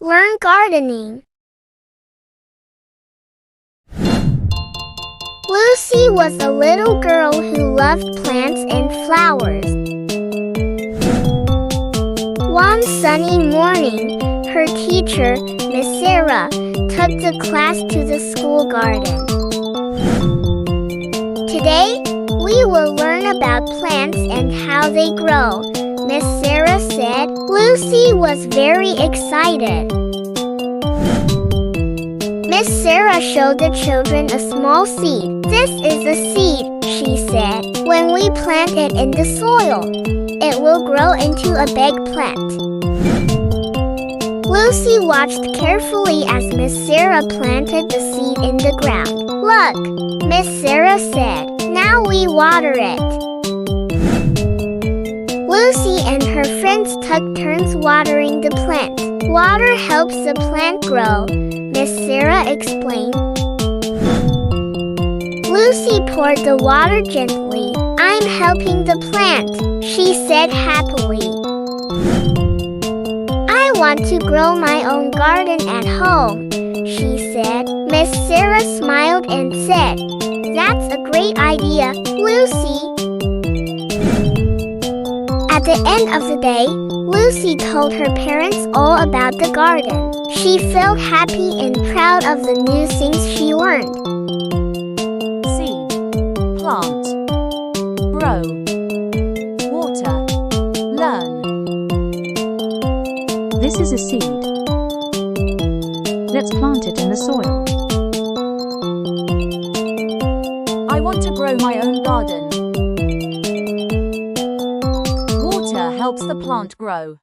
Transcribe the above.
Learn gardening. Lucy was a little girl who loved plants and flowers. One sunny morning, her teacher, Miss Sarah, took the class to the school garden. Today, we will learn about plants and how they grow, Miss Sarah said. Lucy was very excited. Miss Sarah showed the children a small seed. This is a seed, she said. When we plant it in the soil, it will grow into a big plant. Lucy watched carefully as Miss Sarah planted the seed in the ground. Look, Miss Sarah said. Now we water it. Lucy and her friends took turns watering the plant. Water helps the plant grow, Miss Sarah explained. Lucy poured the water gently. I'm helping the plant, she said happily. I want to grow my own garden at home, she said. Miss Sarah smiled and said, That's a great idea, Lucy. At the end of the day, Lucy told her parents all about the garden. She felt happy and proud of the new things she learned. Seed, plant, grow, water, learn. This is a seed. Let's plant it in the soil. I want to grow my own garden. Water helps the plant grow.